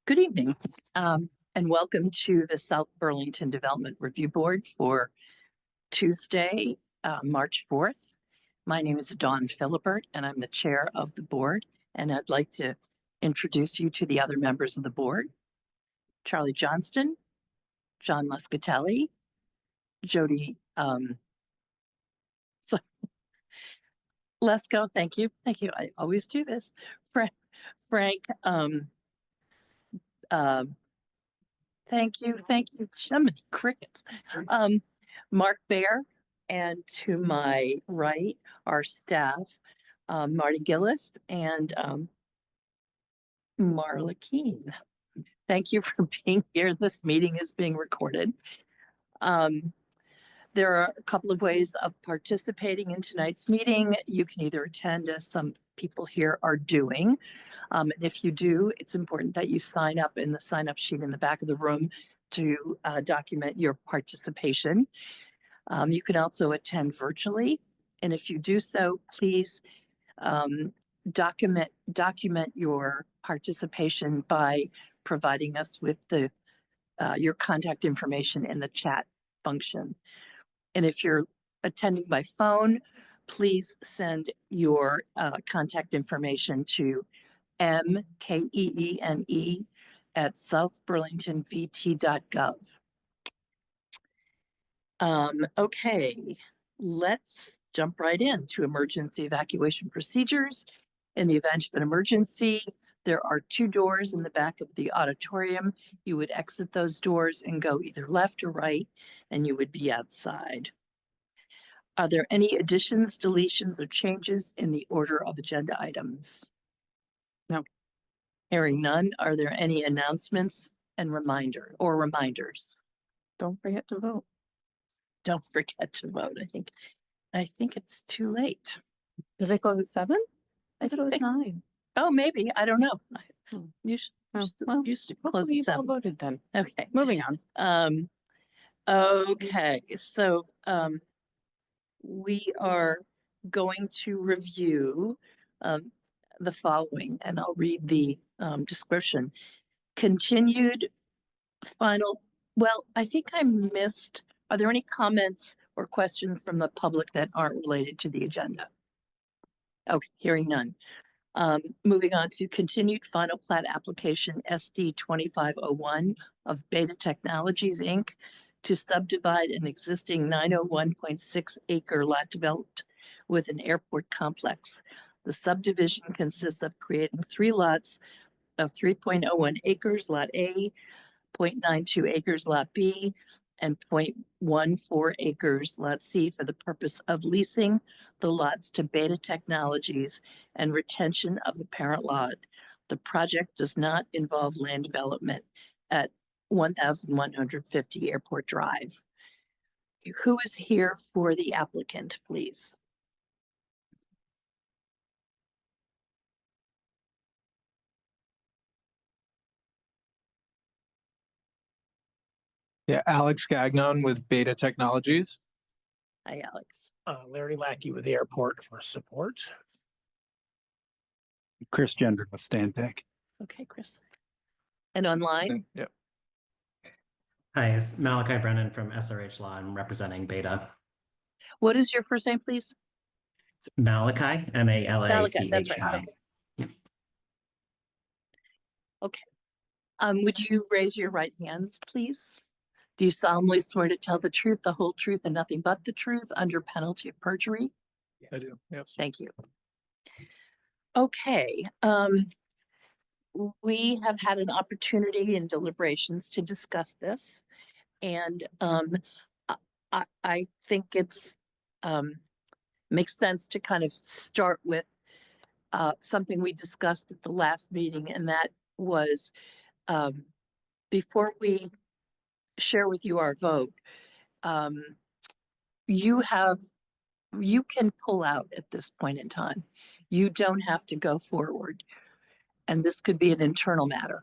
Good evening, and welcome to the South Burlington Development Review Board for Tuesday, March 4th. My name is Dawn Philibert, and I'm the chair of the board, and I'd like to introduce you to the other members of the board. Charlie Johnston, John Muscatelli, Jody Lesko, thank you. I always do this. Frank, thank you. So many crickets. Mark Baer, and to my right, our staff, Marty Gillis and Marla Keene. Thank you for being here. This meeting is being recorded. There are a couple of ways of participating in tonight's meeting. You can either attend, as some people here are doing. And if you do, it's important that you sign up in the sign-up sheet in the back of the room to document your participation. You can also attend virtually. And if you do so, please document your participation by providing us with your contact information in the chat function. And if you're attending by phone, please send your contact information to mkeene@southburlingtonvt.gov. Okay, let's jump right into emergency evacuation procedures. In the event of an emergency, there are two doors in the back of the auditorium. You would exit those doors and go either left or right, and you would be outside. Are there any additions, deletions, or changes in the order of agenda items? No. Hearing none, are there any announcements and reminders? Don't forget to vote. Don't forget to vote. I think it's too late. Did it close at 7? I thought it was 9. Oh, maybe. I don't know. Used to close at 7. Voted then. Okay. Moving on. Okay. So we are going to review the following, and I'll read the description. Continued final. Well, I think I missed. Are there any comments or questions from the public that aren't related to the agenda? Okay, hearing none. Moving on to continued final plat application SD 2501 of Beta Technologies, Inc. to subdivide an existing 901.6 acre lot developed with an airport complex. The subdivision consists of creating 3 lots of 3.01 acres, Lot A, 0.92 acres, Lot B, and 0.14 acres, Lot C, for the purpose of leasing the lots to Beta Technologies and retention of the parent lot. The project does not involve land development at 1150 Airport Drive. Who is here for the applicant, please? Yeah, Alex Gagnon with Beta Technologies. Hi, Alex. Larry Lackey with the airport for support. Chris Gendron with Stantec. Okay, Chris. And online? Yep. Hi, it's Malachi Brennan from SRH Law. I'm representing Beta. What is your first name, please? It's Malachi, M-A-L-A-C-H-I. That's right. Yep. Okay. Would you raise your right hands, please? Do you solemnly swear to tell the truth, the whole truth, and nothing but the truth under penalty of perjury? I do. Yep. Thank you. Okay. We have had an opportunity in deliberations to discuss this, and I think it's makes sense to kind of start with something we discussed at the last meeting, and that was before we share with you our vote, you can pull out at this point in time. You don't have to go forward. And this could be an internal matter.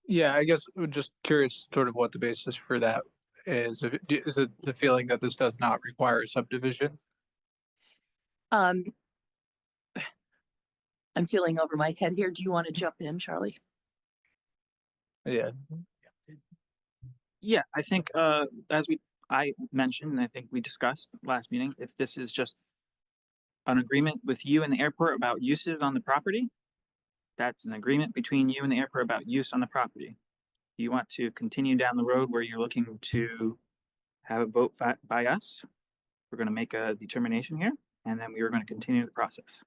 Yeah, I guess we're just curious sort of what the basis for that is. Is it the feeling that this does not require a subdivision? I'm feeling over my head here. Do you want to jump in, Charlie? Yeah. Yeah, I think I mentioned, and I think we discussed last meeting, if this is just an agreement with you and the airport about uses on the property, that's an agreement between you and the airport about use on the property. You want to continue down the road where you're looking to have a vote by us. We're going to make a determination here, and then we are going to continue the process.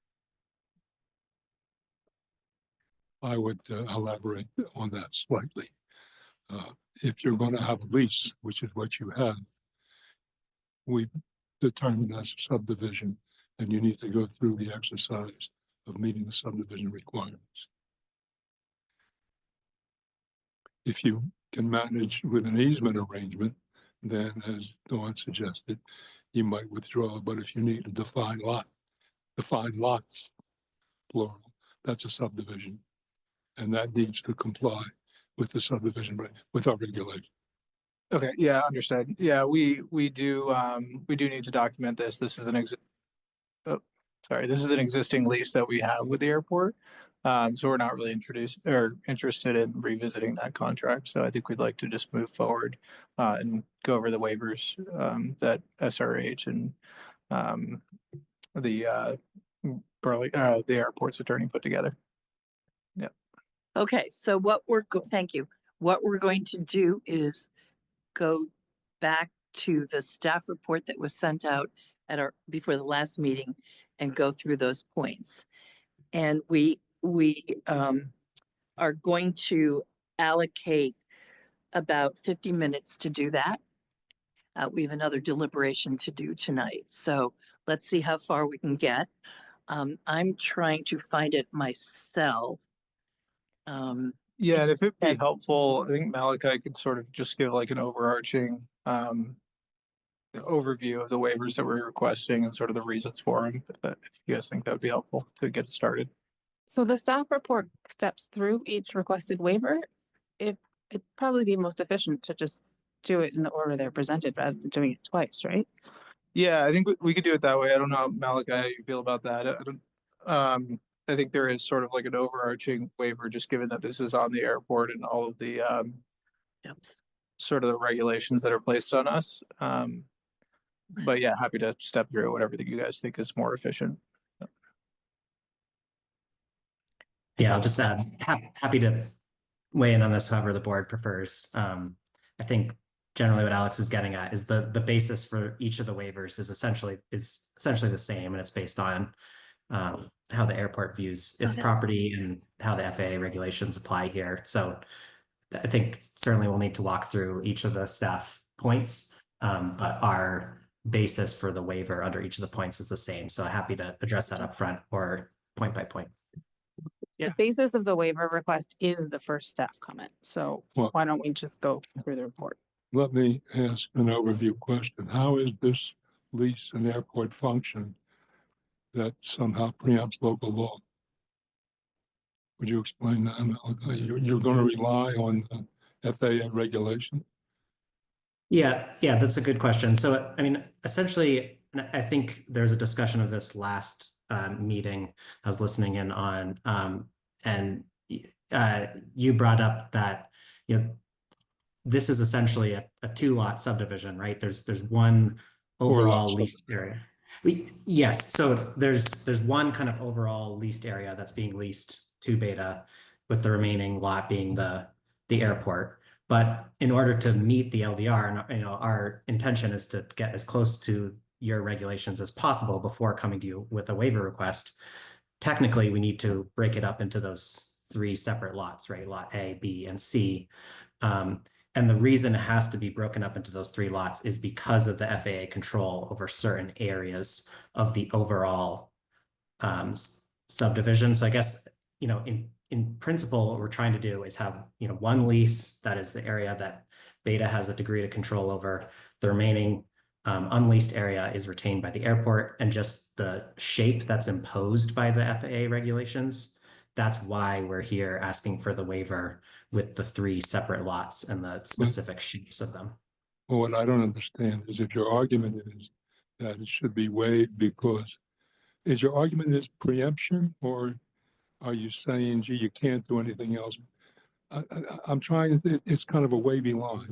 I would elaborate on that slightly. If you're going to have a lease, which is what you have, we determine as a subdivision, and you need to go through the exercise of meeting the subdivision requirements. If you can manage with an easement arrangement, then as Dawn suggested, you might withdraw. But if you need a defined lots, plural, that's a subdivision. And that needs to comply with the subdivision, with our regulation. Okay, yeah, understood. Yeah, we do need to document this. This is this is an existing lease that we have with the airport. So we're not really interested in revisiting that contract. So I think we'd like to just move forward and go over the waivers that SRH and the airport's attorney put together. Okay, so thank you. What we're going to do is go back to the staff report that was sent out before the last meeting and go through those points. And we are going to allocate about 50 minutes to do that. We have another deliberation to do tonight. So let's see how far we can get. I'm trying to find it myself. Yeah, and if it'd be helpful, I think Malachi could sort of just give like an overarching overview of the waivers that we're requesting and sort of the reasons for them. If you guys think that would be helpful to get started. So the staff report steps through each requested waiver. It'd probably be most efficient to just do it in the order they're presented rather than doing it twice, right? Yeah, I think we could do it that way. I don't know, Malachi, how you feel about that. I think there is sort of like an overarching waiver, just given that this is on the airport and all of the sort of the regulations that are placed on us. But yeah, happy to step through whatever that you guys think is more efficient. Yeah, I'll just add, happy to weigh in on this however the board prefers. I think generally what Alex is getting at is the basis for each of the waivers is essentially the same, and it's based on how the airport views its property and how the FAA regulations apply here. So I think certainly we'll need to walk through each of the staff points, but our basis for the waiver under each of the points is the same. So happy to address that up front or point by point. The basis of the waiver request is the first staff comment. So why don't we just go through the report? Let me ask an overview question. How is this lease an airport function that somehow preempts local law? Would you explain that? You're going to rely on the FAA regulation? Yeah, that's a good question. So, I mean, essentially, I think there's a discussion of this last meeting I was listening in on, and you brought up that, this is essentially a 2-lot subdivision, right? There's one overall leased area. Yes, so there's one kind of overall leased area that's being leased to Beta, with the remaining lot being the airport. But in order to meet the LDR, and our intention is to get as close to your regulations as possible before coming to you with a waiver request. Technically, we need to break it up into those 3 separate lots, right? Lot A, B, and C. And the reason it has to be broken up into those 3 lots is because of the FAA control over certain areas of the overall subdivision. So I guess, in principle, what we're trying to do is have, one lease that is the area that Beta has a degree of control over. The remaining unleased area is retained by the airport, and just the shape that's imposed by the FAA regulations. That's why we're here asking for the waiver with the 3 separate lots and the specific shapes of them. Well, what I don't understand is if your argument is that it should be waived because, is your argument is preemption, or Are you saying, gee, you can't do anything else? I'm trying, it's kind of a wavy line.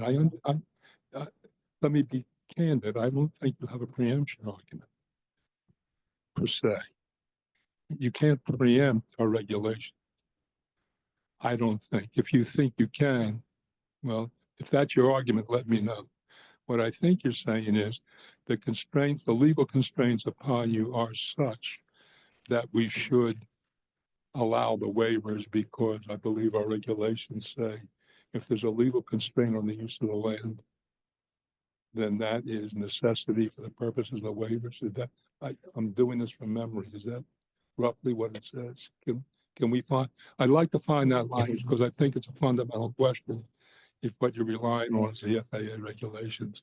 Let me be candid. I don't think you have a preemption argument per se. You can't preempt a regulation. I don't think. If you think you can, well, if that's your argument, let me know. What I think you're saying is the constraints, the legal constraints upon you are such that we should allow the waivers because I believe our regulations say if there's a legal constraint on the use of the land, then that is necessity for the purposes of the waivers. Is that, I'm doing this from memory. Is that roughly what it says? Can we find, I'd like to find that language because I think it's a fundamental question if what you're relying on is the FAA regulations.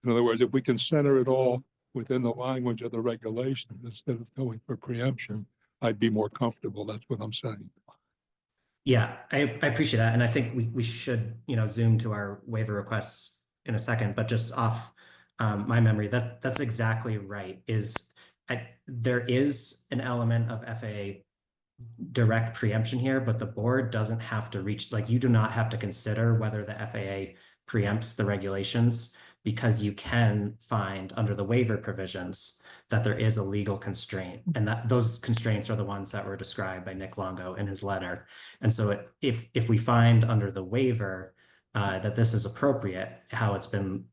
In other words, if we can center it all within the language of the regulation instead of going for preemption, I'd be more comfortable. That's what I'm saying. Yeah, I appreciate that. And I think we should, zoom to our waiver requests in a second, but just off my memory, that's exactly right. There is an element of FAA direct preemption here, but the board doesn't have to reach, like, you do not have to consider whether the FAA preempts the regulations, because you can find under the waiver provisions that there is a legal constraint, and that those constraints are the ones that were described by Nick Longo in his letter. And so if we find under the waiver that this is appropriate, how it's been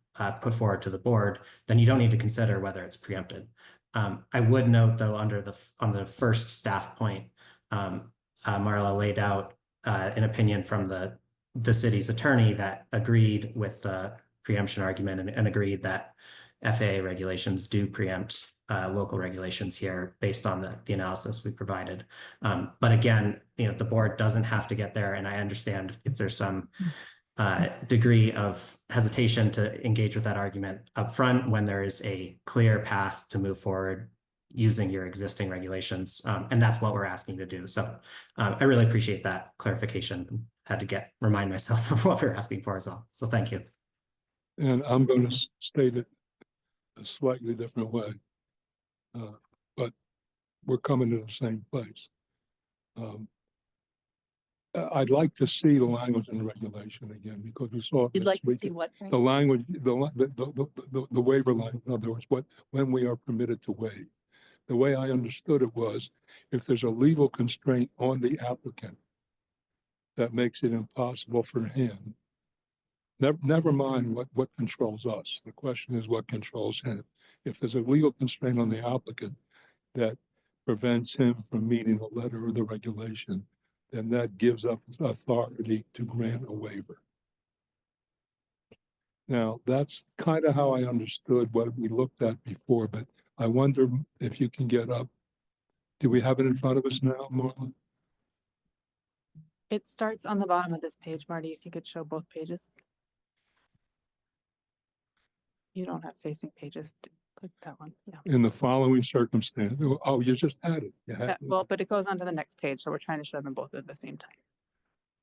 put forward to the board, then you don't need to consider whether it's preempted. I would note, though, on the first staff point, Marla laid out an opinion from the city's attorney that agreed with the preemption argument and agreed that FAA regulations do preempt local regulations here based on the analysis we provided. But again, the board doesn't have to get there, and I understand if there's some degree of hesitation to engage with that argument up front when there is a clear path to move forward using your existing regulations. And that's what we're asking to do. So I really appreciate that clarification. Had to remind myself of what we're asking for as well. So thank you. And I'm going to state it a slightly different way, but we're coming to the same place. I'd like to see the language in the regulation again, because we saw. You'd like to see what? The language, the waiver line, in other words, when we are permitted to waive. The way I understood it was, if there's a legal constraint on the applicant that makes it impossible for him, never mind what controls us. The question is what controls him. If there's a legal constraint on the applicant that prevents him from meeting the letter of the regulation, then that gives us authority to grant a waiver. Now, that's kind of how I understood what we looked at before, but I wonder if you can get up. Do we have it in front of us now, Marlon? It starts on the bottom of this page, Marty, if you could show both pages. You don't have facing pages. Click that one. Yeah. In the following circumstance, oh, you just had it. You had it. Well, but it goes on to the next page, so we're trying to show them both at the same time.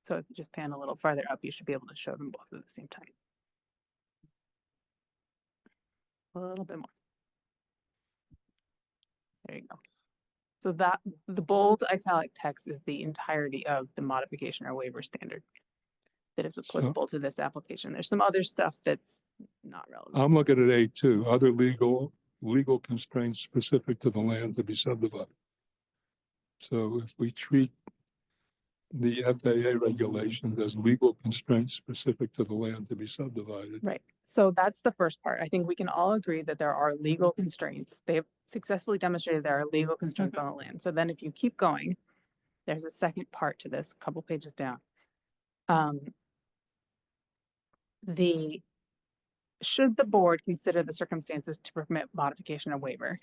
So if you just pan a little farther up, you should be able to show them both at the same time. A little bit more. There you go. So that the bold italic text is the entirety of the modification or waiver standard that is applicable to this application. There's some other stuff that's not relevant. I'm looking at A2, other legal constraints specific to the land to be subdivided. So if we treat the FAA regulation as legal constraints specific to the land to be subdivided. Right. So that's the first part. I think we can all agree that there are legal constraints. They have successfully demonstrated there are legal constraints on the land. So then if you keep going, there's a second part to this, a couple pages down. Should the board consider the circumstances to permit modification or waiver,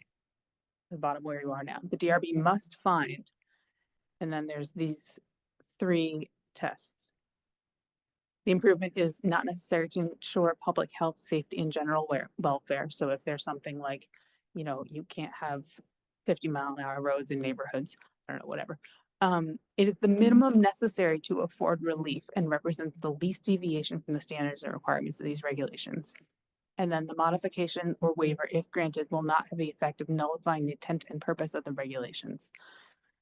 the bottom where you are now, the DRB must find, and then there's these 3 tests. The improvement is not necessary to ensure public health, safety, and general welfare. So if there's something like, you can't have 50-mile-an-hour roads in neighborhoods, I don't know, whatever. It is the minimum necessary to afford relief and represents the least deviation from the standards and requirements of these regulations. And then the modification or waiver, if granted, will not have the effect of nullifying the intent and purpose of the regulations.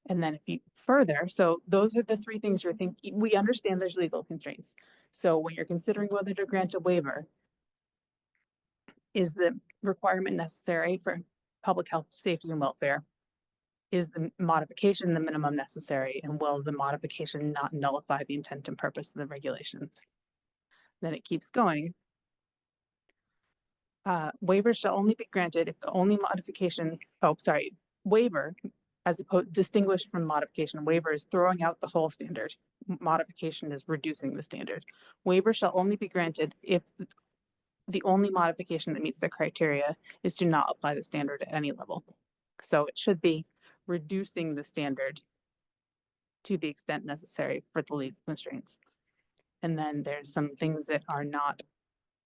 And then if you further, so those are the three things you're thinking, we understand there's legal constraints. So when you're considering whether to grant a waiver, is the requirement necessary for public health, safety and welfare? Is the modification the minimum necessary, and will the modification not nullify the intent and purpose of the regulations? Then it keeps going. Waivers shall only be granted if the only modification, waiver, as opposed distinguished from modification. Waiver is throwing out the whole standard. Modification is reducing the standard. Waiver shall only be granted if the only modification that meets the criteria is to not apply the standard at any level. So it should be reducing the standard to the extent necessary for the legal constraints. And then there's some things that are not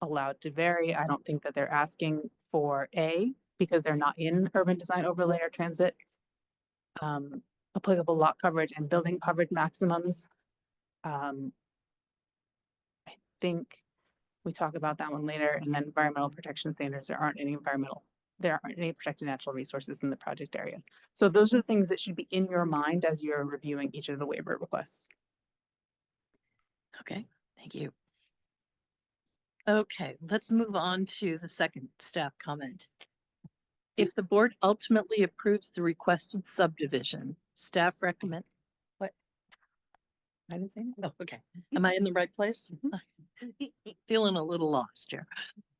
allowed to vary. I don't think that they're asking for A, because they're not in urban design overlay or transit. Applicable lot coverage and building coverage maximums. I think we talk about that one later. And then environmental protection standards, there aren't any protected natural resources in the project area. So those are the things that should be in your mind as you're reviewing each of the waiver requests. Okay, thank you. Okay, let's move on to the second staff comment. If the board ultimately approves the requested subdivision, staff recommend, what? I didn't say that. Oh, okay. Am I in the right place? Feeling a little lost here.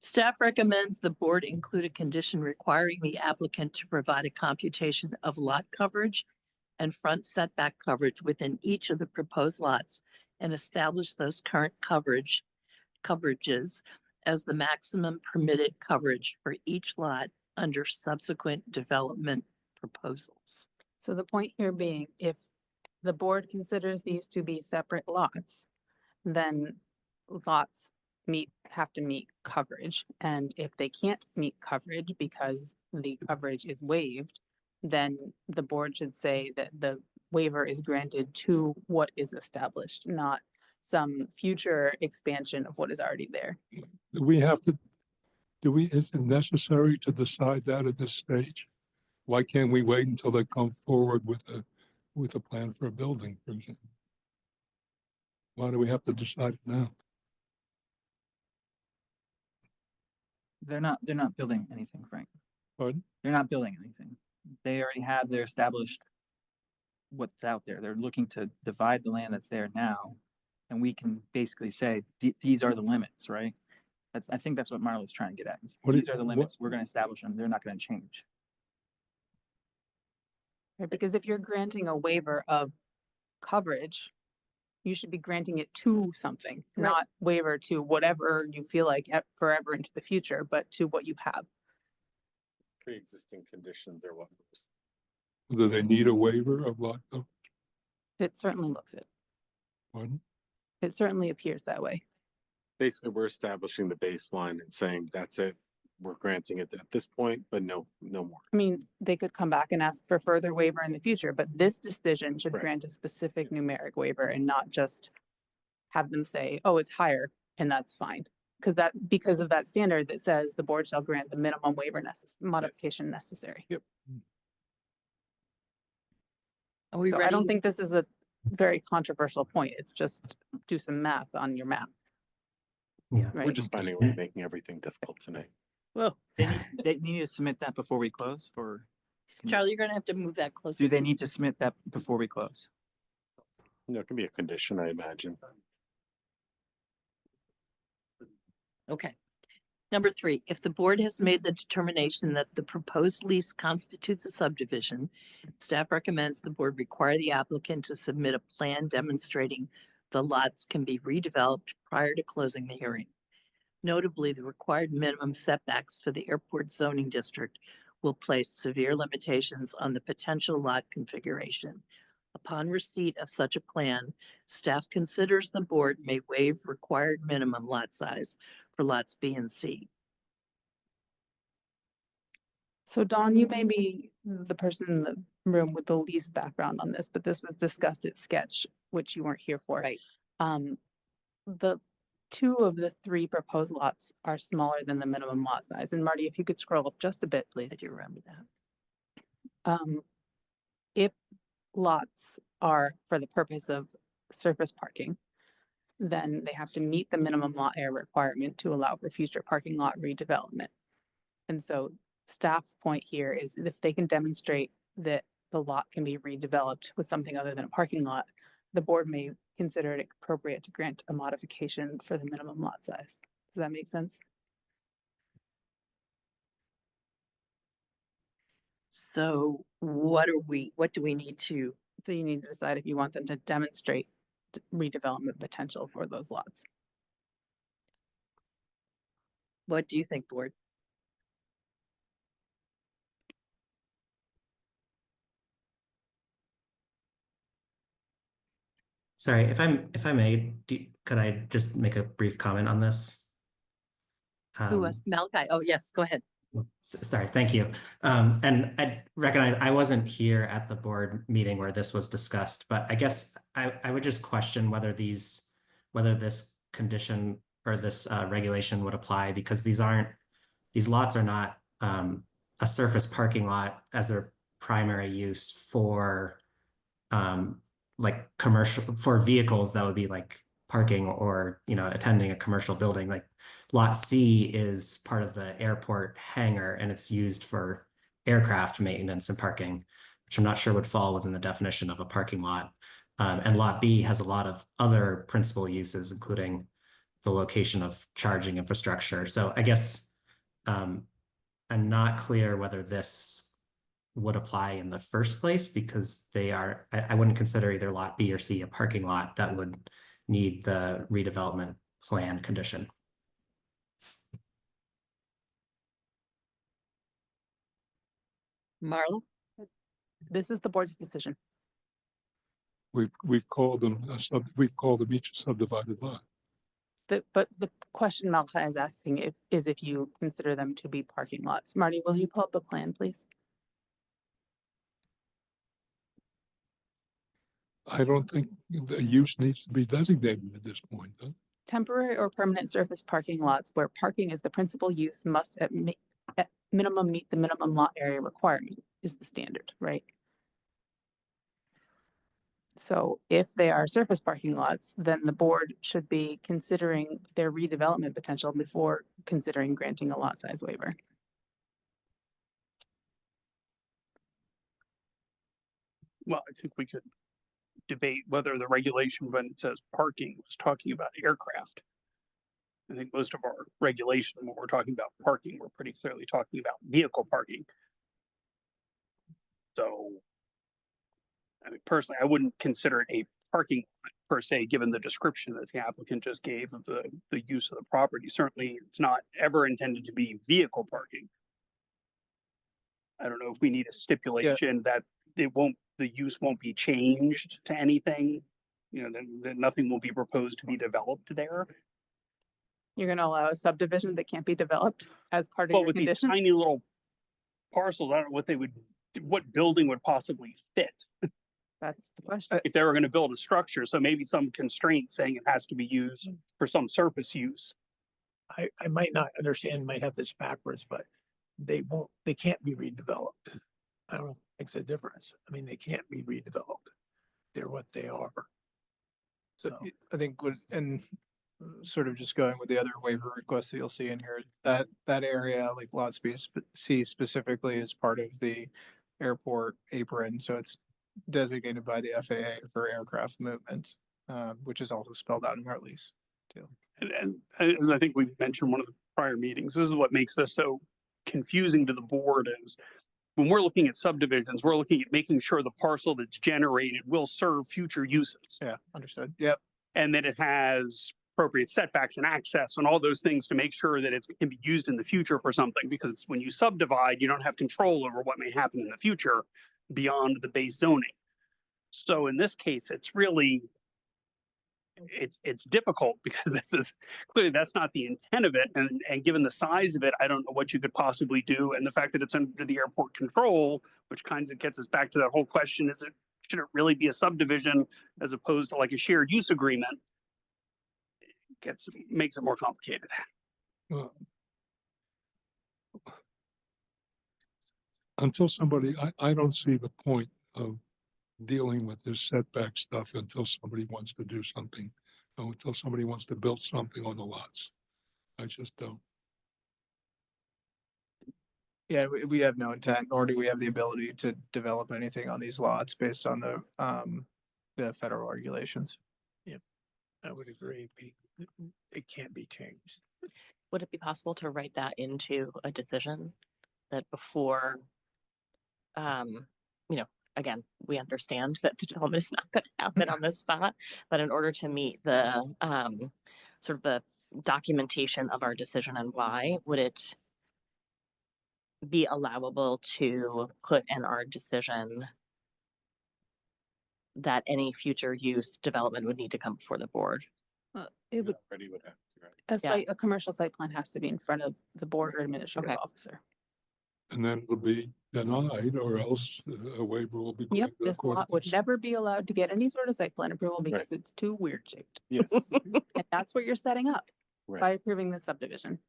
Staff recommends the board include a condition requiring the applicant to provide a computation of lot coverage and front setback coverage within each of the proposed lots and establish those current coverages as the maximum permitted coverage for each lot under subsequent development proposals. So the point here being, if the board considers these to be separate lots, then lots have to meet coverage. And if they can't meet coverage because the coverage is waived, then the board should say that the waiver is granted to what is established, not some future expansion of what is already there. Is it necessary to decide that at this stage? Why can't we wait until they come forward with a plan for a building, for example? Why do we have to decide it now? They're not building anything, Frank. Pardon? They're not building anything. They already have their established what's out there. They're looking to divide the land that's there now. And we can basically say, these are the limits, right? I think that's what Marla's trying to get at. These are the limits. We're going to establish them. They're not going to change. Right, because if you're granting a waiver of coverage, you should be granting it to something, Right. not waiver to whatever you feel like forever into the future, but to what you have. Pre-existing conditions or what? Do they need a waiver of lot coverage? It certainly looks it. Pardon? It certainly appears that way. Basically, we're establishing the baseline and saying that's it. We're granting it at this point, but no more. I mean, they could come back and ask for further waiver in the future, but this decision should Right. grant a specific numeric waiver and not just have them say, oh, it's higher, and that's fine. Because of that standard that says the board shall grant the minimum waiver modification necessary. Yep. Are we So ready? I don't think this is a very controversial point. It's just do some math on your map. Yeah. We're Right. just finding a way of making everything difficult tonight. Well, They need to submit that before we close, or Charlie, you're gonna have to move that closer. do they need to submit that before we close? It can be a condition, I imagine. Okay. Number 3, if the board has made the determination that the proposed lease constitutes a subdivision, staff recommends the board require the applicant to submit a plan demonstrating the lots can be redeveloped prior to closing the hearing. Notably, the required minimum setbacks for the airport zoning district will place severe limitations on the potential lot configuration. Upon receipt of such a plan, staff considers the board may waive required minimum lot size for lots B and C. So Dawn, you may be the person in the room with the least background on this, but this was discussed at Sketch, which you weren't here for. Right. The 2 of the 3 proposed lots are smaller than the minimum lot size. And Marty, if you could scroll up just a bit, please. I do remember that. If lots are for the purpose of surface parking, then they have to meet the minimum lot area requirement to allow for future parking lot redevelopment. And so staff's point here is that if they can demonstrate that the lot can be redeveloped with something other than a parking lot, the board may consider it appropriate to grant a modification for the minimum lot size. Does that make sense? So what do we need to, So you need to decide if you want them to demonstrate redevelopment potential for those lots. what do you think, board? Sorry, if I may, could I just make a brief comment on this? Who was Malachi? Oh, yes, go ahead. Sorry, thank you. And I recognize I wasn't here at the board meeting where this was discussed, but I guess I would just question whether this condition or this regulation would apply, because these lots are not a surface parking lot as their primary use for like commercial, for vehicles that would be like parking or, attending a commercial building. Like lot C is part of the airport hangar and it's used for aircraft maintenance and parking, which I'm not sure would fall within the definition of a parking lot. And lot B has a lot of other principal uses, including the location of charging infrastructure. So I guess I'm not clear whether this would apply in the first place, because I wouldn't consider either lot B or C a parking lot that would need the redevelopment plan condition. Marla? This is the board's decision. We've called them we've called them each a subdivided lot. But the question Malachi is asking is if you consider them to be parking lots. Marty, will you pull up the plan, please? I don't think the use needs to be designated at this point, though. Temporary or permanent surface parking lots where parking is the principal use must at minimum meet the minimum lot area requirement is the standard, right? So if they are surface parking lots, then the board should be considering their redevelopment potential before considering granting a lot size waiver. Well, I think we could debate whether the regulation, when it says parking, was talking about aircraft. I think most of our regulation, when we're talking about parking, we're pretty clearly talking about vehicle parking. So, I mean, personally, I wouldn't consider it a parking lot per se, given the description that the applicant just gave of the use of the property. Certainly, it's not ever intended to be vehicle parking. I don't know if we need a stipulation that the use won't be changed to anything. Then nothing will be proposed to be developed there. You're going to allow a subdivision that can't be developed as part of But your with these conditions? tiny little parcels, I don't know what building would possibly fit That's the question. if they were going to build a structure. So maybe some constraint saying it has to be used for some surface use. I might not understand, might have this backwards, but they can't be redeveloped. I don't think it's a difference. I mean, they can't be redeveloped. They're what they are. So, I think and sort of just going with the other waiver requests that you'll see in here, that area, like lot C specifically, is part of the airport apron. So it's designated by the FAA for aircraft movement, which is also spelled out in our lease too. And as I think we mentioned in one of the prior meetings, this is what makes this so confusing to the board is when we're looking at subdivisions, we're looking at making sure the parcel that's generated will serve future uses. Yeah, understood. Yep. And that it has appropriate setbacks and access and all those things to make sure that it can be used in the future for something. Because when you subdivide, you don't have control over what may happen in the future beyond the base zoning. So in this case, it's really, it's difficult because this is clearly that's not the intent of it. And given the size of it, I don't know what you could possibly do. And the fact that it's under the airport control, which kind of gets us back to that whole question, should it really be a subdivision as opposed to like a shared use agreement? Makes it more complicated. Well, until somebody, I don't see the point of dealing with this setback stuff until somebody wants to do something, or until somebody wants to build something on the lots. I just don't. Yeah, we have no intent, nor do we have the ability to develop anything on these lots based on the federal regulations. I would agree. It can't be changed. Would it be possible to write that into a decision that before, you know, again, we understand that the development is not going to happen on this spot, but in order to meet the, sort of the documentation of our decision and why, would it be allowable to put in our decision that any future use development would need to come before the board? It would, Already would have to, right? a commercial site plan has to be in front of the board or administrative Okay. officer. And then it'll be denied, or else a waiver will be. Yep, granted this according lot to would never be allowed to get any sort of site plan approval because it's too weird shaped. Yes, And that's what you're setting up right. by approving this subdivision.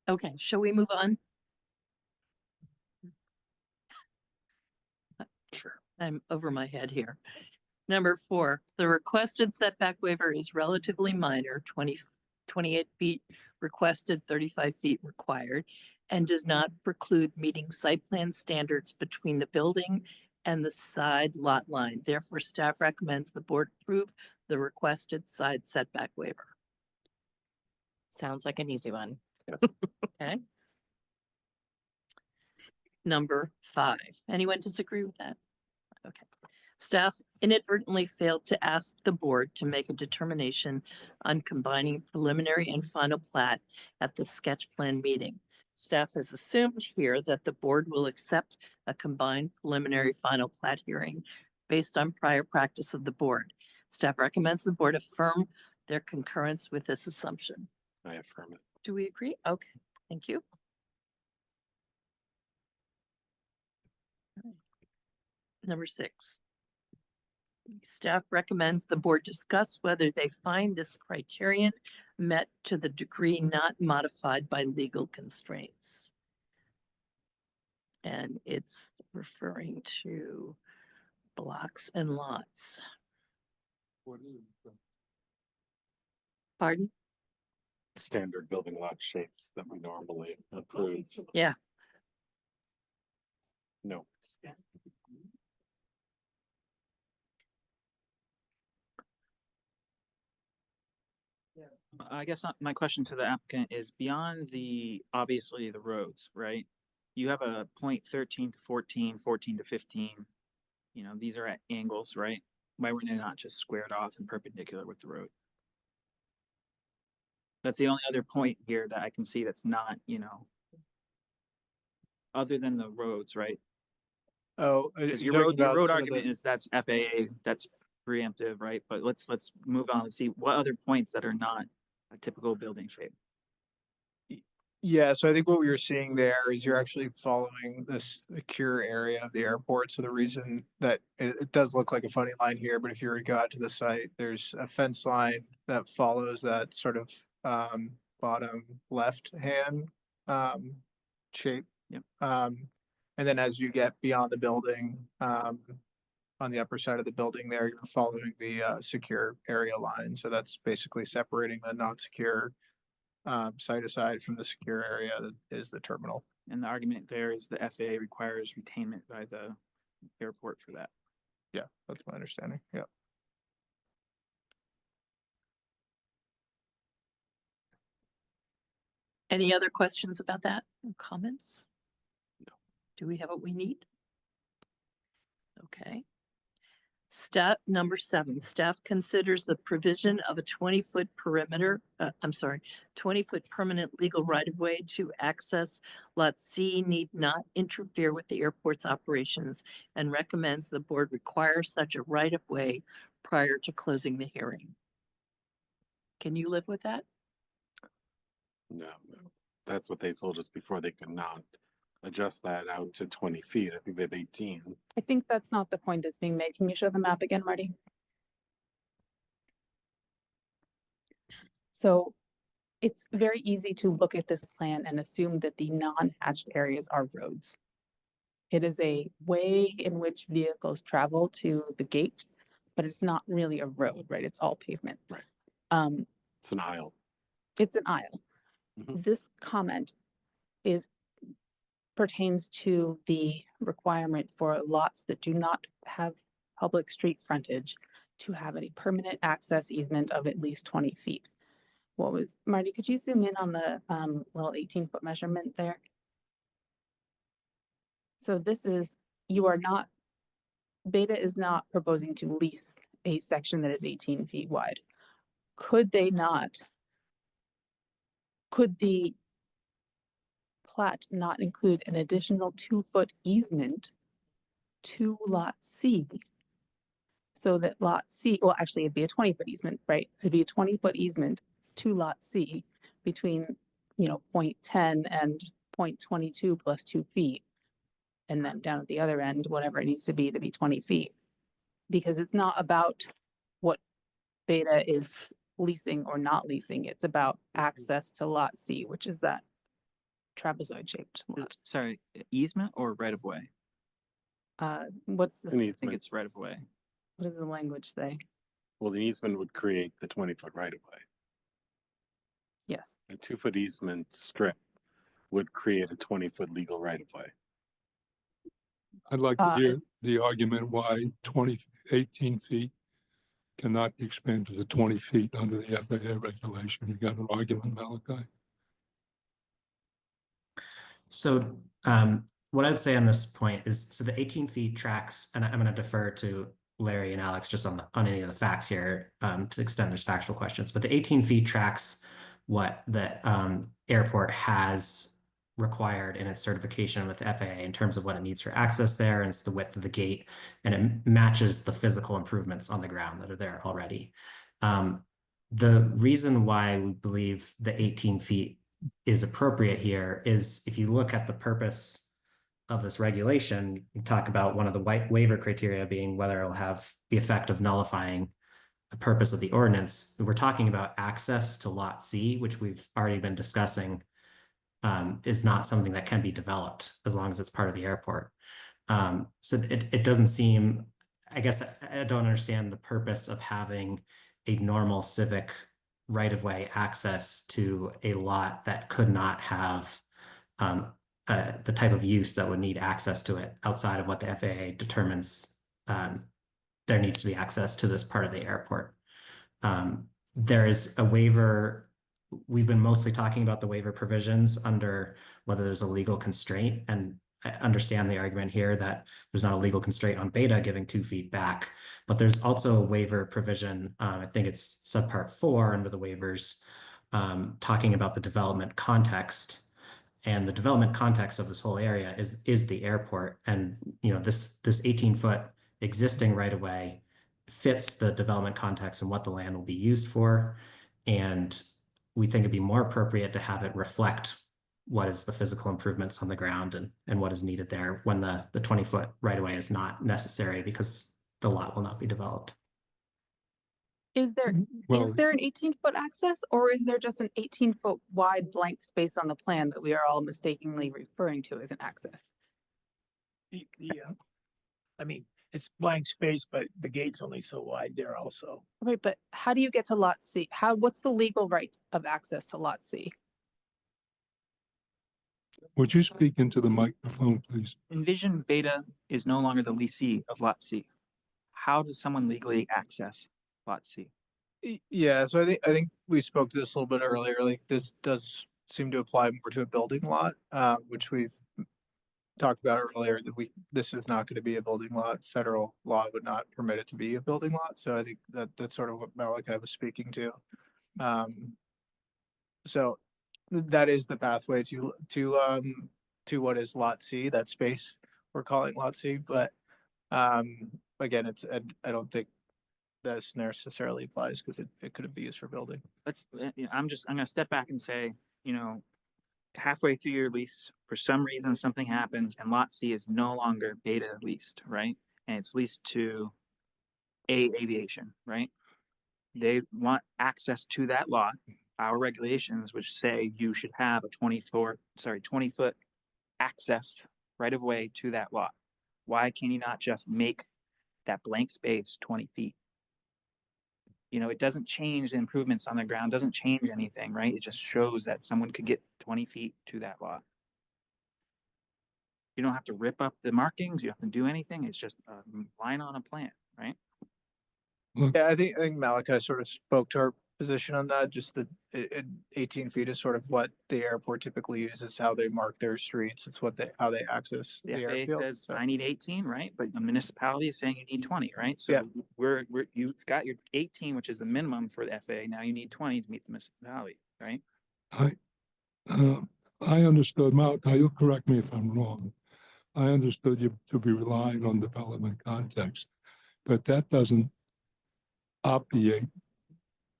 Okay, shall we move on? Sure. I'm over my head here. Number 4, the requested setback waiver is relatively minor, 28 feet requested, 35 feet required, and does not preclude meeting site plan standards between the building and the side lot line. Therefore, staff recommends the board approve the requested side setback waiver. Sounds like an easy one. Okay. Number 5, anyone disagree with that? Okay. Staff inadvertently failed to ask the board to make a determination on combining preliminary and final plat at the sketch plan meeting. Staff has assumed here that the board will accept a combined preliminary final plat hearing based on prior practice of the board. Staff recommends the board affirm their concurrence with this assumption. I affirm it. Do we agree? Okay, thank you. Number 6. Staff recommends the board discuss whether they find this criterion met to the degree not modified by legal constraints. And it's referring to blocks and lots. What is it? Pardon? Standard building lot shapes that we normally approve. Yeah. No. I guess my question to the applicant is beyond obviously the roads, right? You have a point 13 to 14, 14 to 15. You know, these are at angles, right? Why were they not just squared off and perpendicular with the road? That's the only other point here that I can see that's not, other than the roads, right? Oh, Because you're your talking road about some of argument the- is that's FAA, that's preemptive, right? But let's move on and see what other points that are not a typical building shape. Yeah, so I think what we were seeing there is you're actually following this secure area of the airport. So the reason that it does look like a funny line here, but if you were to go out to the site, there's a fence line that follows that sort of bottom left hand shape. Yep. And then as you get beyond the building, on the upper side of the building there, you're following the secure area line. So that's basically separating the non-secure side to side from the secure area that is the terminal. And the argument there is the FAA requires retainment by the airport for that. Yeah, that's my understanding. Yeah. Any other questions about that? Or comments? No. Do we have what we need? Okay. Step number 7, staff considers the provision of a 20-foot perimeter, 20-foot permanent legal right-of-way to access Lot C need not interfere with the airport's operations and recommends the board require such a right-of-way prior to closing the hearing. Can you live with that? No, that's what they told us before. They could not adjust that out to 20 feet. I think they have 18. I think that's not the point that's being made. Can you show the map again, Marty? So it's very easy to look at this plan and assume that the non-hatched areas are roads. It is a way in which vehicles travel to the gate, but it's not really a road, right? It's all pavement. Right. Um, It's an aisle. it's an aisle. Mhm. This comment pertains to the requirement for lots that do not have public street frontage to have a permanent access easement of at least 20 feet. Marty, could you zoom in on the little 18-foot measurement there? So this is, Beta is not proposing to lease a section that is 18 feet wide. Could the plat not include an additional 2-foot easement to lot C? So that lot C, well, actually it'd be a 20-foot easement, right? It'd be a 20-foot easement to lot C between, 0.10 and 0.22 plus 2 feet. And then down at the other end, whatever it needs to be 20 feet. Because it's not about what Beta is leasing or not leasing. It's about access to lot C, which is that trapezoid shaped lot. Sorry, easement or right of way? What's An the, I think easement. it's right of way. what does the language say? Well, the easement would create the 20-foot right of way. Yes. A 2-foot easement strip would create a 20-foot legal right of way. I'd like to Uh, hear the argument why 18 feet cannot be expanded to 20 feet under the FAA regulation. You got an argument, Malachi? So what I'd say on this point is, so the 18 feet tracks, and I'm going to defer to Larry and Alex just on any of the facts here to the extent there's factual questions, but the 18 feet tracks what the airport has required in its certification with the FAA in terms of what it needs for access there, and it's the width of the gate, and it matches the physical improvements on the ground that are there already. The reason why we believe the 18 feet is appropriate here is if you look at the purpose of this regulation, you talk about one of the waiver criteria being whether it'll have the effect of nullifying the purpose of the ordinance. We're talking about access to lot C, which we've already been discussing, is not something that can be developed as long as it's part of the airport. So it doesn't seem, I guess I don't understand the purpose of having a normal civic right-of-way access to a lot that could not have the type of use that would need access to it outside of what the FAA determines there needs to be access to this part of the airport. There is a waiver. We've been mostly talking about the waiver provisions under whether there's a legal constraint, and I understand the argument here that there's not a legal constraint on Beta giving 2 feet back, but there's also a waiver provision. I think it's subpart 4 under the waivers, talking about the development context, and the development context of this whole area is the airport. And this 18-foot existing right of way fits the development context and what the land will be used for. And we think it'd be more appropriate to have it reflect what is the physical improvements on the ground and what is needed there when the 20-foot right of way is not necessary because the lot will not be developed. Is there an 18-foot access, or is there just an 18-foot wide blank space on the plan that we are all mistakenly referring to as an access? I mean, it's blank space, but the gate's only so wide there also. Right, but how do you get to lot C? What's the legal right of access to lot C? Would you speak into the microphone, please? Envision Beta is no longer the leasee of Lot C. How does someone legally access Lot C? Yeah, so I think we spoke to this a little bit earlier. Like this does seem to apply more to a building lot, which we've talked about earlier, that this is not going to be a building lot. Federal law would not permit it to be a building lot. So I think that's sort of what Malachi was speaking to. So that is the pathway to what is Lot C, that space we're calling Lot C. But again, I don't think this necessarily applies because it couldn't be used for building. I'm gonna step back and say, halfway through your lease, for some reason something happens and Lot C is no longer Beta leased, right? And it's leased to Aviation, right? They want access to that lot. Our regulations, which say you should have a 20-foot access right of way to that lot. Why can you not just make that blank space 20 feet? You know, it doesn't change the improvements on the ground, doesn't change anything, right? It just shows that someone could get 20 feet to that lot. You don't have to rip up the markings, you don't have to do anything. It's just a line on a plan, right? Yeah, I think Malachi sort of spoke to our position on that, just that 18 feet is sort of what the airport typically uses, how they mark their streets. It's how they access The the FAA airfield. says, So, I need 18, right? But the municipality is saying you need 20, right? So Yeah. you've got your 18, which is the minimum for the FAA. Now you need 20 to meet the municipality, right? I understood, Malachi, you'll correct me if I'm wrong. I understood you to be relying on development context, but that doesn't obviate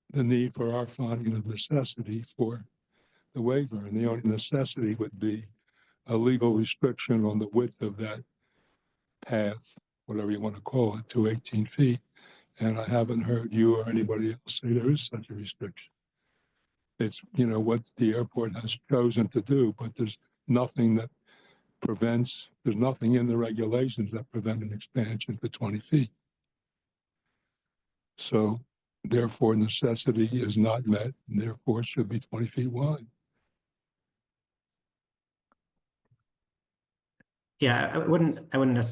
the need for our finding of necessity for the waiver. And the only necessity would be a legal restriction on the width of that path, whatever you want to call it, to 18 feet. And I haven't heard you or anybody else say there is such a restriction. It's, what the airport has chosen to do, but there's nothing that there's nothing in the regulations that prevent an expansion to 20 feet. So therefore necessity is not met, and therefore it should be 20 feet wide. Yeah, I wouldn't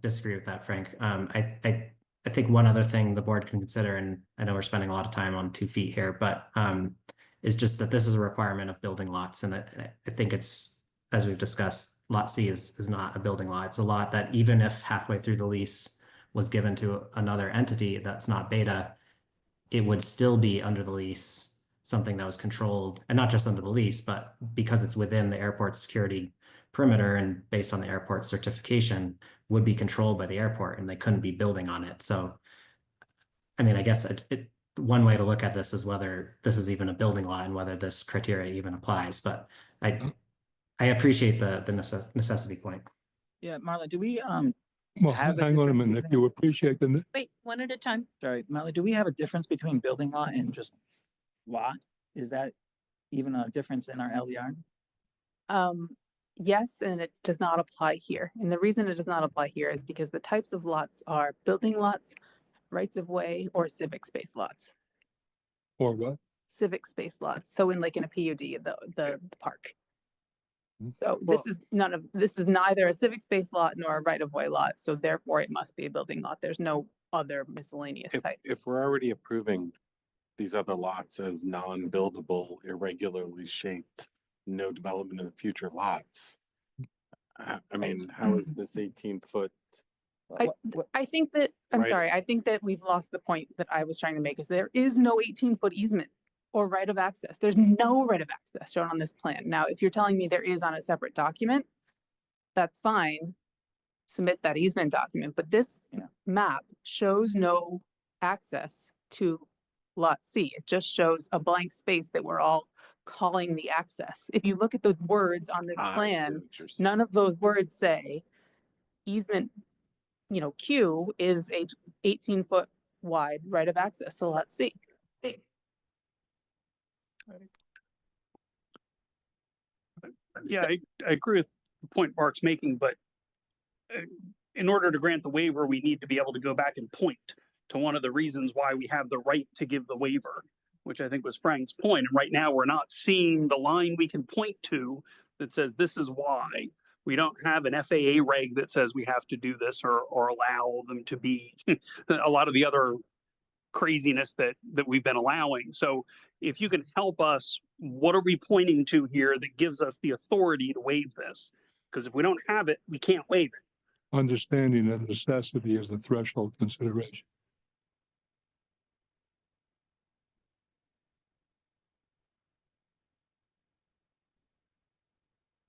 disagree with that, Frank. I think one other thing the board can consider, and I know we're spending a lot of time on 2 feet here, but is just that this is a requirement of building lots. And I think it's, as we've discussed, lot C is not a building lot. It's a lot that even if halfway through the lease was given to another entity that's not Beta, it would still be under the lease, something that was controlled, and not just under the lease, but because it's within the airport security perimeter and based on the airport certification, would be controlled by the airport, and they couldn't be building on it. So, I mean, I guess one way to look at this is whether this is even a building lot and whether this criteria even applies. But I appreciate the necessity point. Yeah, Marla, do we Well, have a hang on a difference minute. If between- you appreciate the, Wait, one at a time. Sorry, Marla, do we have a difference between building lot and just lot? Is that even a difference in our LDR? Yes, and it does not apply here. And the reason it does not apply here is because the types of lots are building lots, rights of way, or civic space lots. or what? Civic space lots. So in a PUD, the park. Mhm. So this is neither a civic space lot nor a right of way lot. So therefore it must be a building lot. There's no other miscellaneous type. If we're already approving these other lots as non-buildable, irregularly shaped, no development in the future lots, I mean, how is this 18-foot? I think that, I'm Right. sorry, I think that we've lost the point that I was trying to make is there is no 18-foot easement or right of access. There's no right of access shown on this plan. Now, if you're telling me there is on a separate document, that's fine. Submit that easement document, but this map shows no access to lot C. It just shows a blank space that we're all calling the access. If you look at the words on this plan, none of those words say easement, Q is a 18-foot wide right of access to lot C. Yeah, I agree with the point Mark's making, but in order to grant the waiver, we need to be able to go back and point to one of the reasons why we have the right to give the waiver, which I think was Frank's point. And right now, we're not seeing the line we can point to that says this is why. We don't have an FAA reg that says we have to do this or allow them to be a lot of the other craziness that we've been allowing. So if you can help us, what are we pointing to here that gives us the authority to waive this? Because if we don't have it, we can't waive it. Understanding that necessity is the threshold consideration.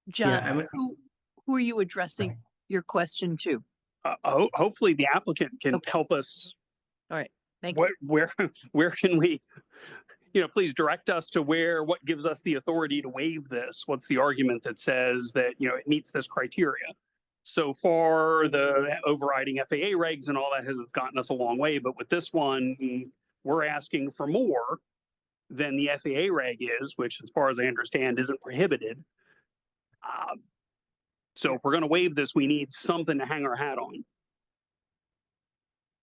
John, who are you addressing your question to? Hopefully the applicant can Okay. help us. All right, thank you. Where can we, please direct us to what gives us the authority to waive this? What's the argument that says that, it meets this criteria? So far, the overriding FAA regs and all that has gotten us a long way, but with this one, we're asking for more than the FAA reg is, which as far as I understand isn't prohibited. So if we're gonna waive this, we need something to hang our hat on.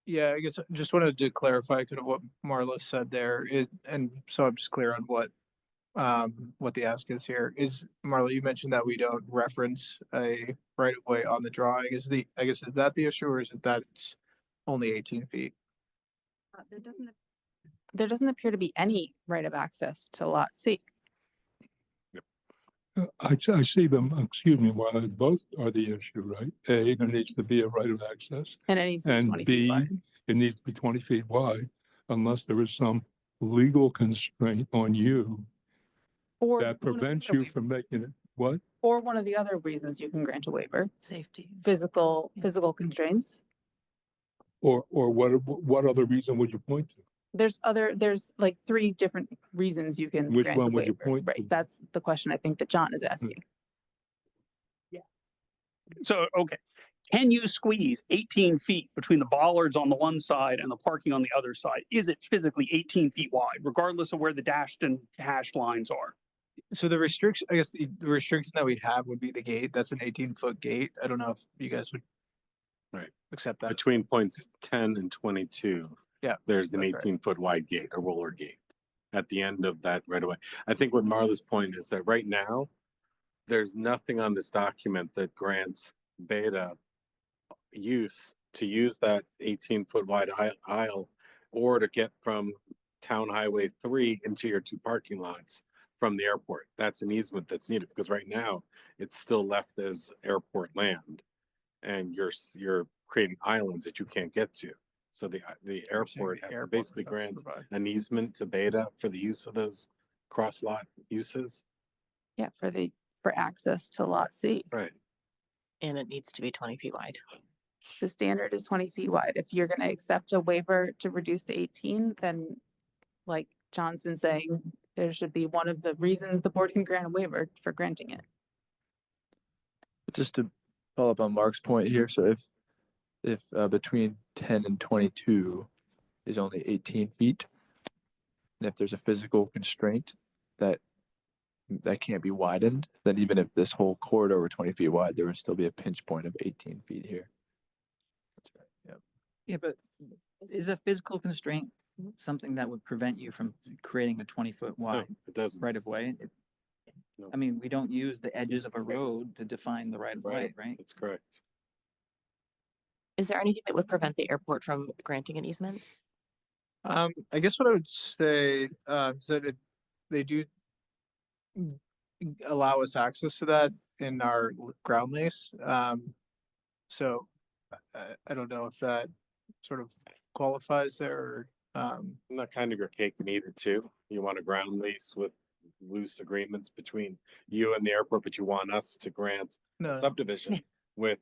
Yeah, I guess I just wanted to clarify kind of what Marla said there is, and so I'm just clear on what the ask is here. Is Marla, you mentioned that we don't reference a right of way on the drawing. I guess, is that the issue, or is it that it's only 18 feet? There doesn't appear to be any right of access to lot C. I see them, excuse me, while both are the issue, right? A, there needs to be a right of access, And it needs to be and 20 feet B, wide. it needs to be 20 feet wide, unless there is some legal constraint on you Or that one of the prevents other you from making it, what? Or one of the other reasons you can grant a waiver, Safety. physical Yeah. constraints. Or what other reason would you point to? There's like 3 different reasons you can Which grant a one would you waiver. point to? Right, that's the question I think that John is asking. So, okay, can you squeeze 18 feet between the bollards on the one side and the parking on the other side? Is it physically 18 feet wide, regardless of where the dashed and hashed lines are? So the restriction, I guess the restriction that we have would be the gate. That's an 18-foot gate. I don't know if you guys would Right. accept that. Between points 10 and 22. Yeah, There's an that's right. 18-foot wide gate, a roller gate at the end of that right away. I think what Marla's point is that right now, there's nothing on this document that grants Beta use to use that 18-foot wide aisle or to get from Town Highway 3 into your 2 parking lots from the airport. That's an easement that's needed because right now it's still left as airport land and you're creating islands that you can't get to. So the airport has to basically grant an easement to Beta for the use of those cross lot uses. Yeah, for access to lot C. Right. And it needs to be 20 feet wide. The standard is 20 feet wide. If you're gonna accept a waiver to reduce to 18, then like John's been saying, there should be one of the reasons the board can grant a waiver for granting it. Just to follow up on Mark's point here, so if between 10 and 22 is only 18 feet, and if there's a physical constraint that can't be widened, then even if this whole corridor were 20 feet wide, there would still be a pinch point of 18 feet here. That's right. Yep. Yeah, but is a physical constraint something that would prevent you from creating a 20-foot No, wide it doesn't. right of way? No. I mean, we don't use the edges of a road to define the right of way, right? That's correct. Is there anything that would prevent the airport from granting an easement? I guess what I would say is that they do allow us access to that in our ground lease. So I don't know if that sort of qualifies there or, Not kind of your cake and eat it too. You want a ground lease with loose agreements between you and the airport, but you want us to grant no. subdivision with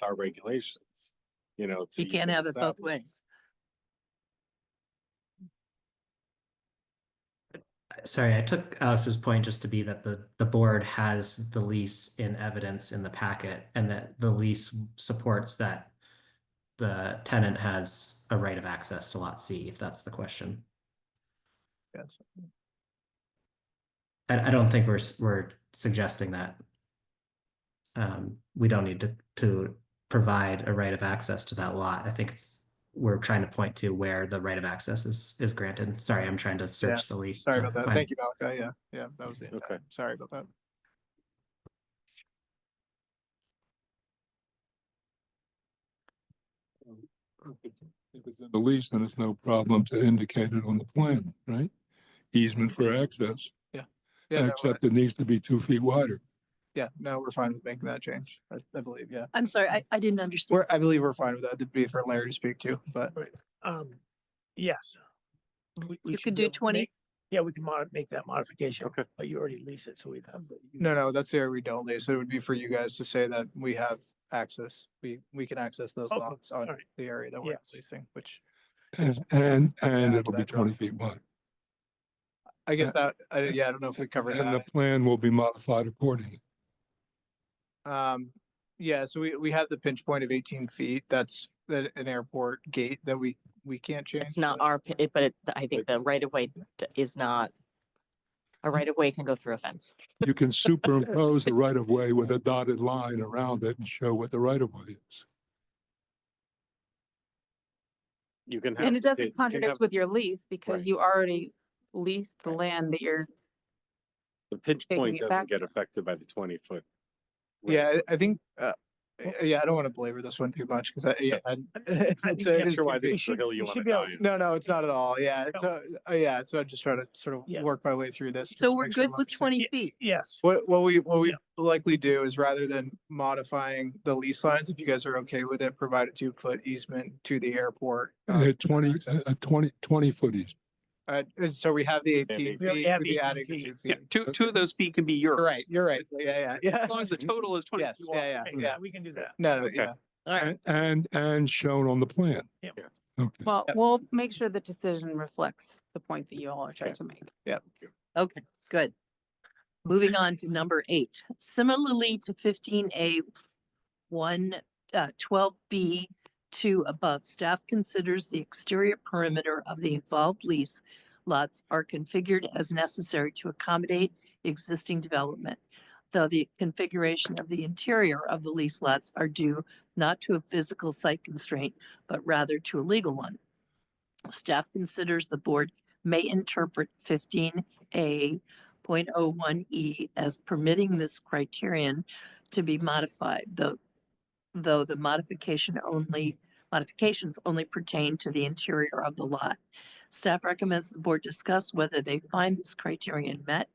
our regulations. You know, so You can't can have it both establish- ways. Sorry, I took Alice's point just to be that the board has the lease in evidence in the packet and that the lease supports that the tenant has a right of access to lot C, if that's the question. Yes. I don't think we're suggesting that we don't need to provide a right of access to that lot. I think we're trying to point to where the right of access is granted. Sorry, I'm trying to search the lease. Sorry to about that. find- Thank you, Malachi. Yeah, that was the intent. Okay. Sorry about that. If it's in the lease, then it's no problem to indicate it on the plan, right? Easement for access, Yeah, no, except it needs to be 2 feet wider. yeah, no, we're fine with making that change. I believe, yeah. I'm sorry, I didn't understand. I believe we're fine with that. It'd be for Larry to speak to, but Yes. We You should could be do able to 20. make- Yeah, we can make that modification. Okay. But you already lease it, so we'd have. no, that's the area we don't lease. It would be for you guys to say that we have access. We can access those Okay, lots on all right. the area that we're Yes. leasing, which And add it'll to be that drawing. 20 feet wide. I guess I don't know if we covered And the that. plan will be modified accordingly. Yeah, so we have the pinch point of 18 feet. That's an airport gate that we can't change. It's not but- our, but I think the right of way is not A right of way can go through a fence. You can superimpose the right of way with a dotted line around it and show what the right of way is. You can have. And it you doesn't can contradict have- with your lease because Right. you already leased the land that you're, The pinch taking point it doesn't back. get affected by the 20-foot. Yeah, I think, yeah, I don't want to belabor this one too much because I'm not sure why this is the hill you want to die on. No, it's not at all. Yeah. So, yeah, so I'm just trying to sort of Yeah. work my way through this. So to we're make sure good I'm with understanding. 20 feet. Yes. What we Yeah. likely do is rather than modifying the lease lines, if you guys are okay with it, provide a 2-foot easement to the airport. A 20 foot easement. So we have the 18 We already feet, have we'd be 18 adding the feet. 2 Yeah, feet. two of those feet can be yours. You're right. Yeah. As long as the total is 20. Yes, feet wide. yeah. Yeah, we can do that. No, Okay. yeah. All right. And shown on the plan. Yeah. Okay. well, Yep. we'll make sure the decision reflects the point that you all are trying to make. Okay, good. Moving on to number 8. Similarly to 15A 12B 2 above, staff considers the exterior perimeter of the involved lease lots are configured as necessary to accommodate existing development, though the configuration of the interior of the lease lots are due not to a physical site constraint, but rather to a legal one. Staff considers the board may interpret 15A 0.01E as permitting this criterion to be modified, though the modifications only pertain to the interior of the lot. Staff recommends the board discuss whether they find this criterion met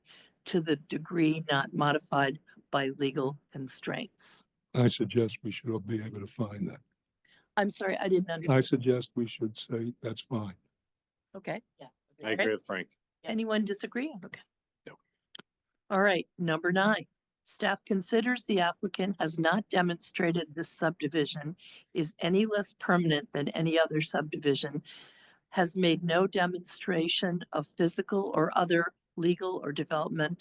to the degree not modified by legal constraints. I suggest we should be able to find that. I'm sorry, I didn't understand. I suggest we should say that's fine. Okay. I agree with Frank. Anyone disagree? Okay. No. All right, number 9. Staff considers the applicant has not demonstrated this subdivision is any less permanent than any other subdivision, has made no demonstration of physical or other legal or development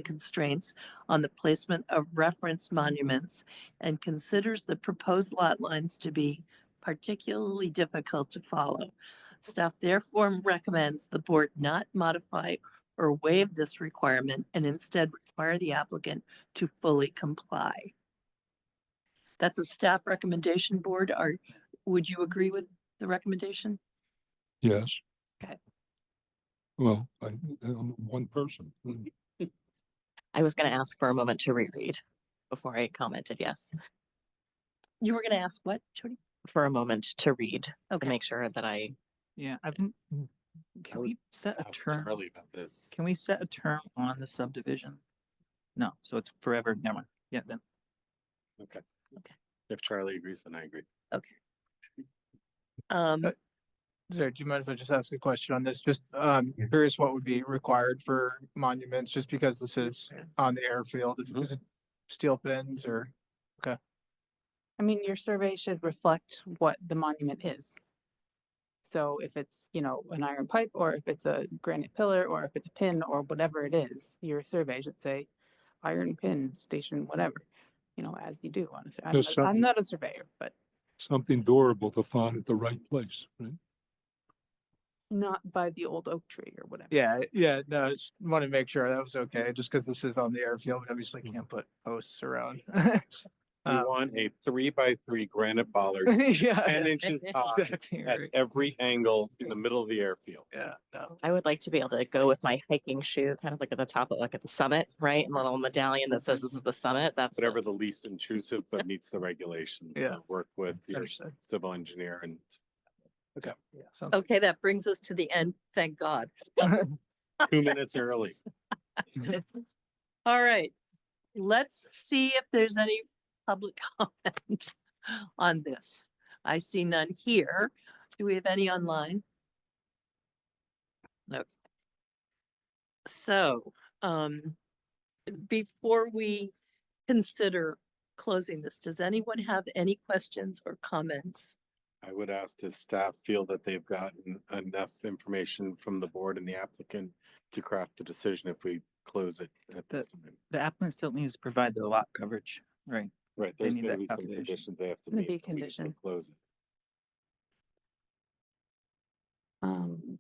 constraints on the placement of reference monuments, and considers the proposed lot lines to be particularly difficult to follow. Staff therefore recommends the board not modify or waive this requirement and instead require the applicant to fully comply. That's a staff recommendation, board. Would you agree with the recommendation? Yes. Okay. Well, I'm one person. I was going to ask for a moment to reread before I commented yes. You were gonna ask what, Jody? For a moment to read to Okay. make sure that I Yeah, I've been, I can would we set a Ask term? Charlie about this. Can we set a term on the subdivision? No, so it's forever, never mind. Yeah, then. Okay. Okay. If Charlie agrees, then I agree. Sorry, do you mind if I just ask a question on this? Just curious what would be required for monuments, just because this is on the airfield, if it's steel pins or, I mean, your survey should reflect what the monument is. So if it's, an iron pipe, or if it's a granite pillar, or if it's a pin, or whatever it is, your survey should say iron pin station, whatever, as you do on a survey. Just I'm something- not a surveyor, but Something durable to find at the right place, right? not by the old oak tree or whatever. yeah, no, I just want to make sure that was okay, just because this is on the airfield, we obviously can't put posts around. We want a 3x3 granite bollard, 10 Yeah. inches high Exactly at right. every angle in the middle of the airfield. Yeah, no. I would like to be able to go with my hiking shoe, kind of like at the top of, like at the summit, right? And a little medallion that says this is the summit. That's Whatever the least intrusive but meets the regulations. Yeah. Work with your Understood. civil engineer and Okay. Yeah. sounds Okay, that brings us to the end, thank God. 2 minutes early. All right, let's see if there's any public comment on this. I see none here. Do we have any online? No. So, before we consider closing this, does anyone have any questions or comments? I would ask, does staff feel that they've gotten enough information from the board and the applicant to craft the decision if we close it at this time? The applicant still needs to provide the lot coverage, right? Right, They there's need gonna that be some calculation. conditions they have to Gonna meet. be so we can still condition. Close it.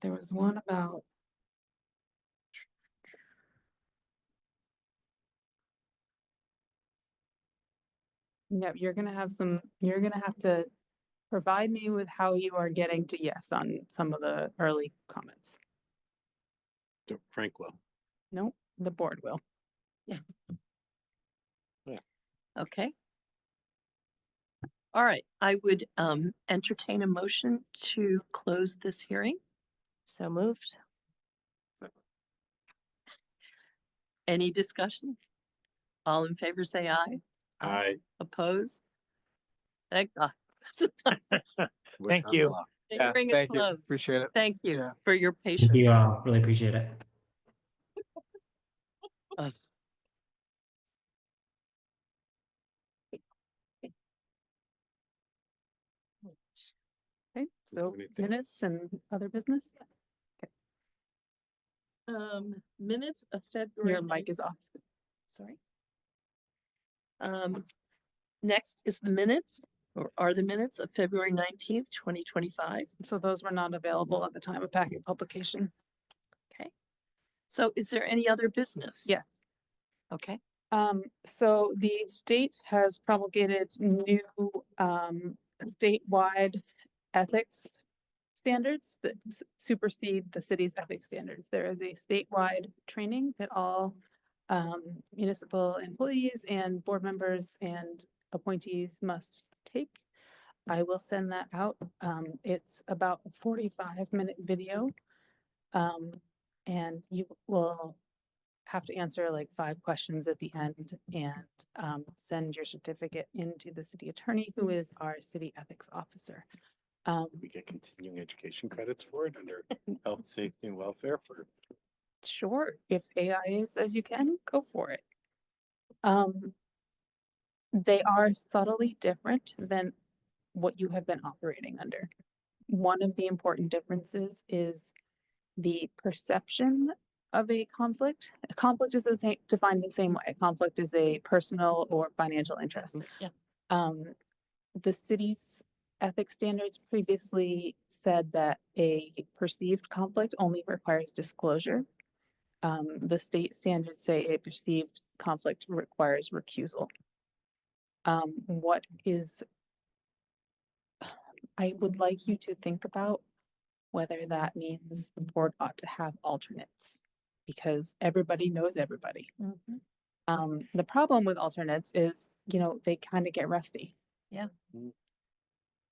There was one about Yeah, you're gonna have to provide me with how you are getting to yes on some of the early comments. Frank will. Nope, the board will. Okay. All right, I would entertain a motion to close this hearing. So moved. Any discussion? All in favor, say aye. I. Oppose? Thank God. Thank you. The Yeah, hearing is thank you. closed. Appreciate it. Thank you Yeah. for your Thank patience. you all. Really appreciate it. Okay, so Anything minutes and other business? Minutes of February. Your mic is off. Sorry. Next is the minutes, or are the minutes of February 19th, 2025. So those were not available at the time of packet publication. Okay. So is there any other business? Yes. Okay. So the state has promulgated new, statewide ethics standards that supersede the city's ethics standards. There is a statewide training that all municipal employees and board members and appointees must take. I will send that out. It's about a 45-minute video. And you will have to answer like 5 questions at the end and send your certificate into the city attorney, who is our city ethics officer. We get continuing education credits for it under health, safety, and welfare for. Sure, if AIA says you can, go for it. They are subtly different than what you have been operating under. One of the important differences is the perception of a conflict. A conflict is defined the same way. A conflict is a personal or financial interest. Yeah. The city's ethics standards previously said that a perceived conflict only requires disclosure. The state standards say a perceived conflict requires recusal. I would like you to think about whether that means the board ought to have alternates, because everybody knows everybody. The problem with alternates is, they kind of get rusty. Yeah.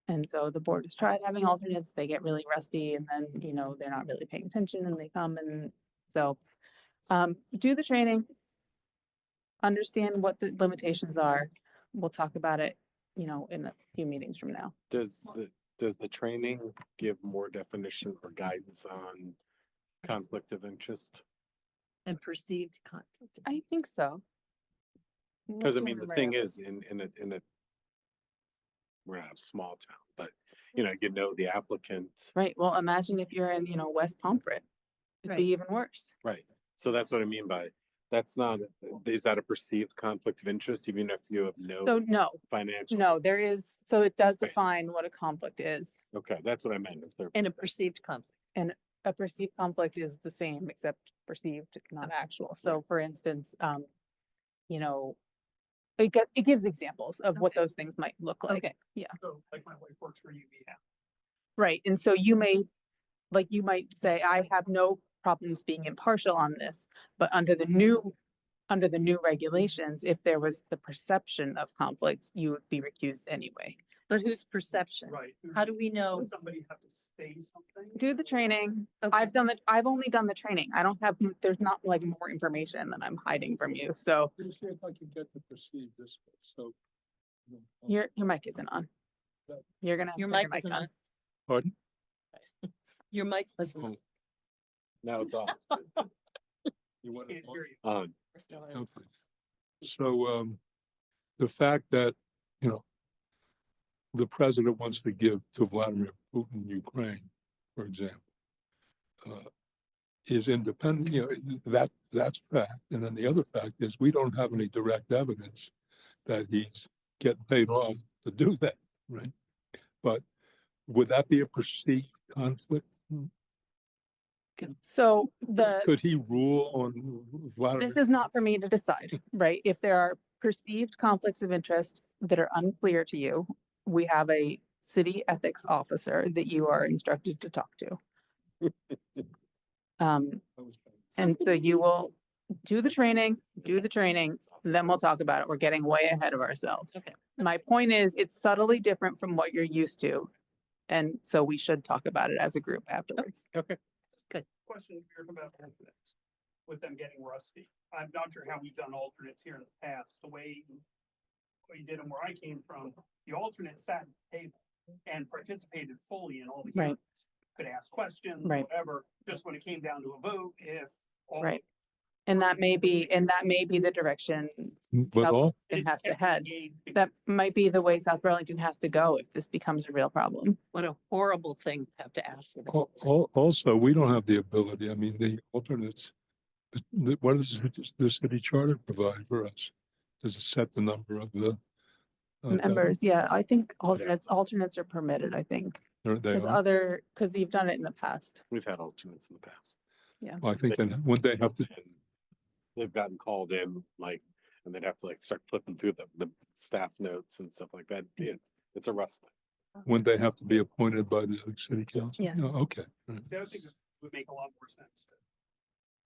And so the board has tried having alternates, they get really rusty, and then, they're not really paying attention and they come, and so do the training. Understand what the limitations are. We'll talk about it, in a few meetings from now. Does the training give more definition or guidance on conflict of interest? And perceived conflict. I think so. Because I mean, the thing is, in a we're not a small town, but the applicant, Right, well, imagine if you're in, West Pomfret, it'd Right. be even worse. right? So that's what I mean by that's not. Is that a perceived conflict of interest, even if you have So no financial? no, there is, so it does Right. define what a conflict is. Okay, that's what I meant. Is there? And a perceived conflict. A perceived conflict is the same, except perceived, not actual. So for instance, it gives examples of what Okay. those things might look like. Okay. Yeah, So like my wife works for UVM. right. And so you might say, I have no problems being impartial on this, but under the new regulations, if there was the perception of conflict, you would be recused anyway. But whose perception? Right. How do we know? Does somebody have to say something? Do the training. Okay. I've only done the training. There's not like more information that I'm hiding from you. So Let see if I can get to perceive this way, so. your mic isn't on. You're gonna. have to Your put mic wasn't on. Pardon? Your mic wasn't on. Now it's off. You want it Can't on? hear you. On. We're still in. Okay. So, the fact that, the president wants to give to Vladimir Putin Ukraine, for example, is independent, that's fact. And then the other fact is we don't have any direct evidence that he's getting paid off to do that, right? But would that be a perceived conflict? So Could he rule on Vladimir? this is not for me to decide, right? If there are perceived conflicts of interest that are unclear to you, we have a city ethics officer that you are instructed to talk to. And so you will do the training, and then we'll talk about it. We're getting way ahead of ourselves. Okay. My point is, it's subtly different from what you're used to. And so we should talk about it as a group afterwards. Okay. Question here about alternates, with them getting rusty. I'm not sure how we've done alternates here in the past. The way we did them where I came from, the alternate sat at the table and participated fully in all the Right. hearings. Could ask questions, Right. whatever, just when it came down to a vote, if. all- Right. And that may be the direction But South all, Burlington has to kept head. engaged That because might be the way South Burlington has to go if this becomes a real problem. What a horrible thing to have to ask. also, we don't have the ability, I mean, the alternates, what does the city charter provide for us? Does it set the number of the? Members, yeah, I think alternates are permitted, I think, They because are, because you've done it in the past. We've had alternates in the past. I think then, wouldn't they have to, And they've gotten called in, like, and they'd have to like start flipping through the staff notes and stuff like that. It's a wrestling. wouldn't they have to be appointed by the city council? Yes. No, okay. the other thing that would make a lot more sense to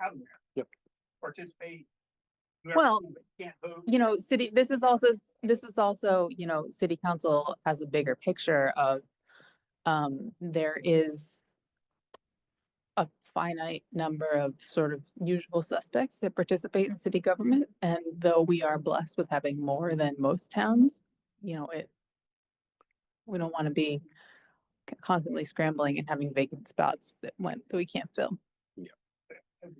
have them there. Yep. Participate. Well, Can't vote. This is also, city council has a bigger picture of, there is a finite number of sort of usual suspects that participate in city government. And though we are blessed with having more than most towns, we don't want to be constantly scrambling and having vacant spots that we can't fill. I would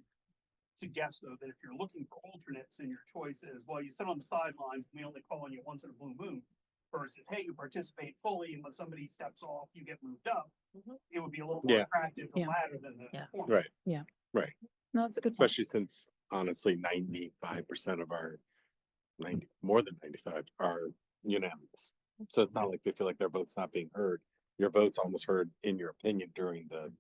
suggest though that if you're looking for alternates and your choice is, well, you sit on the sidelines, and we only call on you once in a blue moon, versus, hey, you participate fully, and when somebody steps off, you get moved up. It would be a little more Yeah. attractive, the Yeah. latter than the Yeah. former. Right. No, it's a good point. Especially since honestly, 95% of our more than 95 are unanimous. So it's not like they feel like their vote's not being heard. Your vote's almost heard in your opinion during the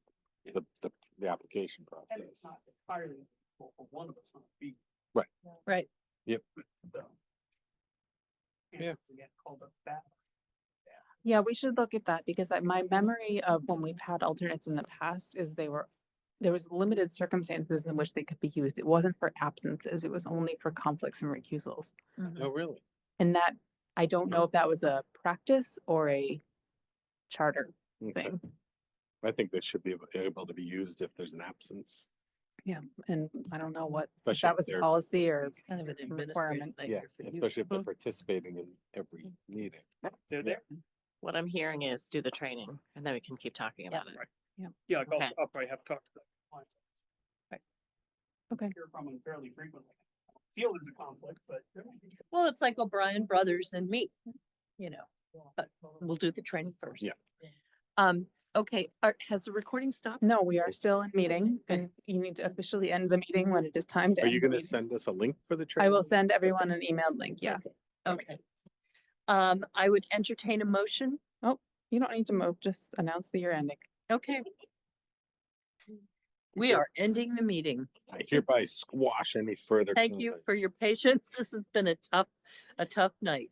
application And it's process. not entirely for one of us not to be. Right. So. Yeah. To get called up back. Yeah, we should look at that because my memory of when we've had alternates in the past is there was limited circumstances in which they could be used. It wasn't for absences. It was only for conflicts and recusals. Oh, really? And that, I don't know if that was a practice or a charter Okay. thing. I think they should be able to be used if there's an absence. Yeah, and I don't know if Especially that if was a they're- policy or It's kind of an administrative requirement. Yeah, nightmare for you. especially if they're participating in every meeting. They're there. What I'm hearing is do the training and then we can keep talking about it. Yeah, Okay. I'll probably have to talk to the clients. Right. Okay. Hear from them fairly frequently. I don't feel there's a conflict, but. Well, it's like O'Brien Brothers and me, but we'll do the training first. Yeah. Okay, has the recording stopped? No, we are still in meeting and you need to officially end the meeting when it is time to Are end you the gonna meeting. send us a link for the I training? will send everyone an emailed link, yeah. Okay. I would entertain a motion. You don't need to move, just announce that you're ending. Okay. We are ending the meeting. I hereby squash any further. Thank you for comments. your patience. This has been a tough night.